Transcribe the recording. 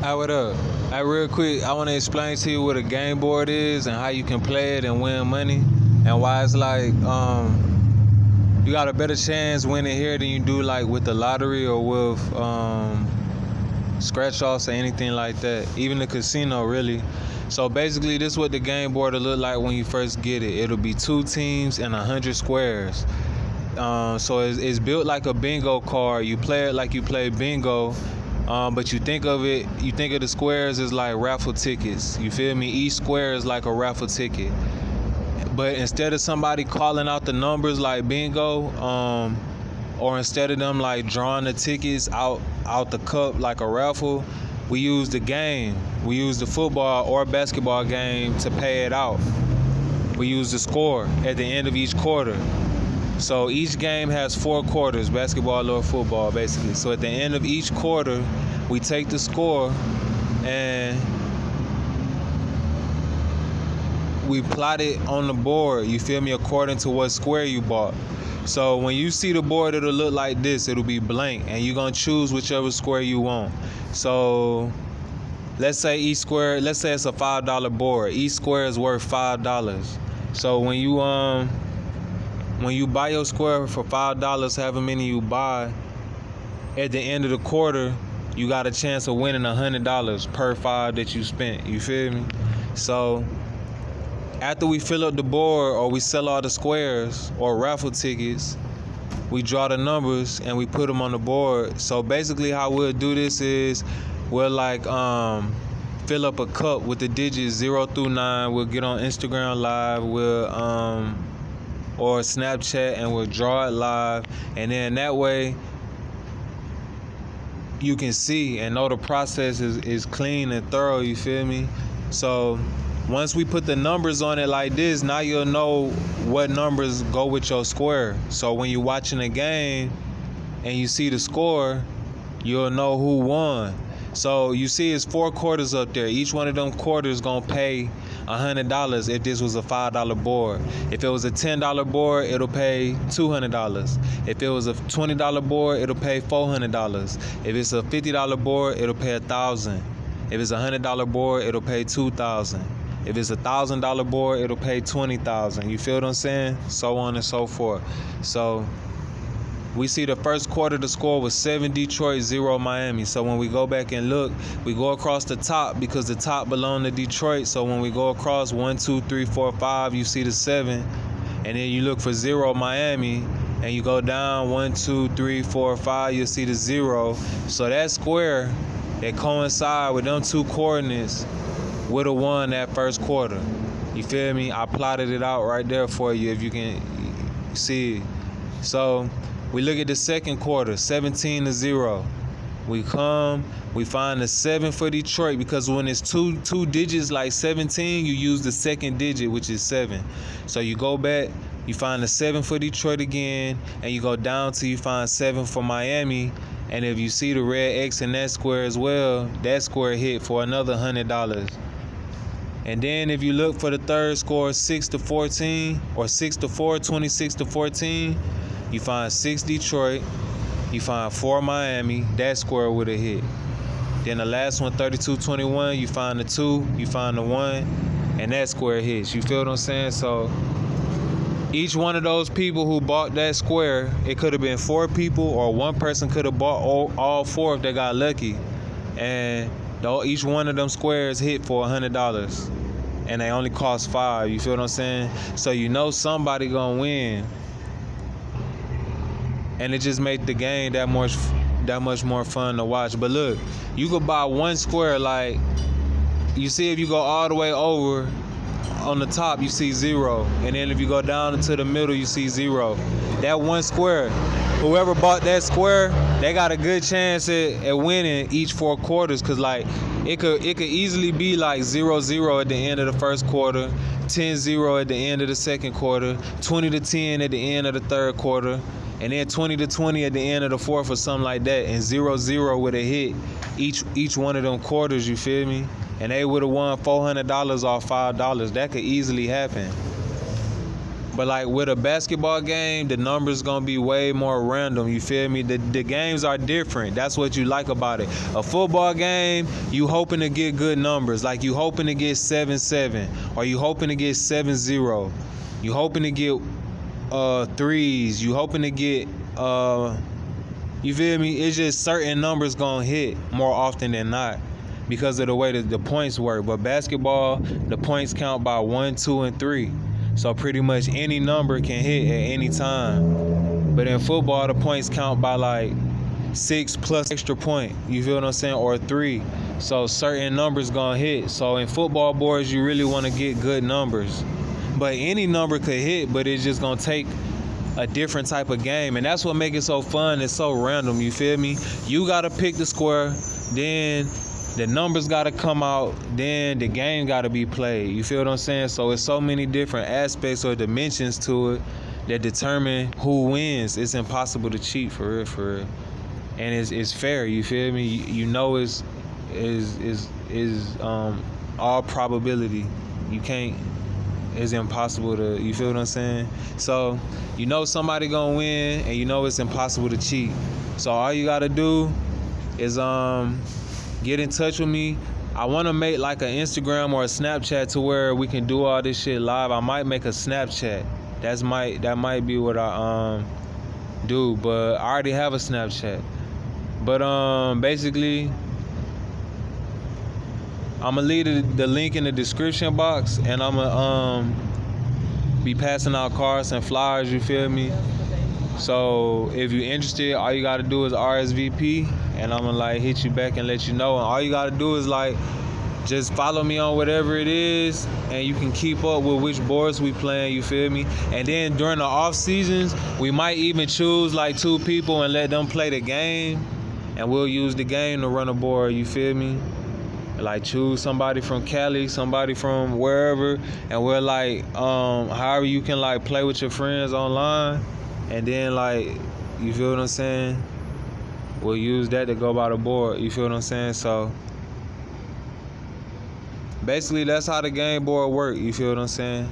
Hi, what up? Hey, real quick, I want to explain to you what a game board is and how you can play it and win money, and why it's like you got a better chance winning here than you do like with the lottery or with scratch offs or anything like that. Even the casino, really. So basically, this is what the game board will look like when you first get it. It'll be two teams and 100 squares. So it's built like a bingo card. You play it like you play bingo. But you think of the squares as like raffle tickets. You feel me? Each square is like a raffle ticket. But instead of somebody calling out the numbers like bingo, or instead of them like drawing the tickets out the cup like a raffle, we use the game. We use the football or basketball game to pay it out. We use the score at the end of each quarter. So each game has 4 quarters, basketball or football, basically. So at the end of each quarter, we take the score and we plot it on the board, you feel me, according to what square you bought. So when you see the board, it'll look like this. It'll be blank, and you're going to choose whichever square you want. So let's say it's a $5 board. Each square is worth $5. So when you buy your square for $5, however many you buy, at the end of the quarter, you got a chance of winning $100 per $5 that you spent. You feel me? So after we fill up the board or we sell all the squares or raffle tickets, we draw the numbers and we put them on the board. So basically how we'll do this is we'll like fill up a cup with the digits 0 through 9. We'll get on Instagram Live. Or Snapchat, and we'll draw it live, and then that way you can see and know the process is clean and thorough, you feel me? So once we put the numbers on it like this, now you'll know what numbers go with your square. So when you're watching a game and you see the score, you'll know who won. So you see it's 4 quarters up there. Each one of them quarters gonna pay $100 if this was a $5 board. If it was a $10 board, it'll pay $200. If it was a $20 board, it'll pay $400. If it's a $50 board, it'll pay $1,000. If it's a $100 board, it'll pay $2,000. If it's a $1,000 board, it'll pay $20,000. You feel what I'm saying? So on and so forth. So we see the first quarter, the score was 7 Detroit, 0 Miami. So when we go back and look, we go across the top because the top belonged to Detroit. So when we go across 1, 2, 3, 4, 5, you see the 7. And then you look for 0 Miami, and you go down 1, 2, 3, 4, 5, you'll see the 0. So that square that coincide with them 2 coordinates would have won that first quarter. You feel me? I plotted it out right there for you if you can see it. So we look at the second quarter, 17-0. We find the 7 for Detroit, because when it's two digits like 17, you use the second digit, which is 7. So you go back, you find the 7 for Detroit again, and you go down till you find 7 for Miami. And if you see the red X in that square as well, that square hit for another $100. And then if you look for the third score, 6-14 or 6-4, 26-14, you find 6 Detroit, you find 4 Miami, that square would have hit. Then the last one, 32-21, you find the 2, you find the 1, and that square hits. You feel what I'm saying? So each one of those people who bought that square, it could have been 4 people, or one person could have bought all 4 if they got lucky. And each one of them squares hit for $100. And they only cost 5. You feel what I'm saying? So you know somebody gonna win. And it just made the game that much more fun to watch. But look, you could buy one square, like, you see if you go all the way over, on the top you see 0. And then if you go down into the middle, you see 0. That one square, whoever bought that square, they got a good chance at winning each 4 quarters. Cause like it could easily be like 0-0 at the end of the first quarter, 10-0 at the end of the second quarter, 20-10 at the end of the third quarter, and then 20-20 at the end of the fourth or something like that. And 0-0 would have hit each one of them quarters, you feel me? And they would have won $400 off $5. That could easily happen. But like with a basketball game, the numbers gonna be way more random. You feel me? The games are different. That's what you like about it. A football game, you hoping to get good numbers. Like you hoping to get 7-7, or you hoping to get 7-0. You hoping to get threes. You hoping to get you feel me? It's just certain numbers gonna hit more often than not because of the way that the points work. But basketball, the points count by 1, 2, and 3. So pretty much any number can hit at any time. But in football, the points count by like 6 plus extra point. You feel what I'm saying? Or 3. So certain numbers gonna hit. So in football boards, you really want to get good numbers. But any number could hit, but it's just gonna take a different type of game, and that's what makes it so fun. It's so random. You feel me? You gotta pick the square, then the numbers gotta come out, then the game gotta be played. You feel what I'm saying? So it's so many different aspects or dimensions to it that determine who wins. It's impossible to cheat, for real, and it's fair. You feel me? You know it's all probability. You can't. It's impossible to, you feel what I'm saying? So you know somebody gonna win, and you know it's impossible to cheat. So all you gotta do is get in touch with me. I want to make like an Instagram or a Snapchat to where we can do all this shit live. I might make a Snapchat. That might be what I do, but I already have a Snapchat. But basically, I'm gonna leave the link in the description box, and I'm gonna be passing out cards and flyers. You feel me? So if you're interested, all you gotta do is RSVP, and I'm gonna like hit you back and let you know. And all you gotta do is like just follow me on whatever it is, and you can keep up with which boards we playing. You feel me? And then during the off seasons, we might even choose like 2 people and let them play the game, and we'll use the game to run a board. You feel me? Like choose somebody from Cali, somebody from wherever, and we're like however you can like play with your friends online, and then like, you feel what I'm saying, we'll use that to go by the board. You feel what I'm saying? So basically that's how the game board work. You feel what I'm saying?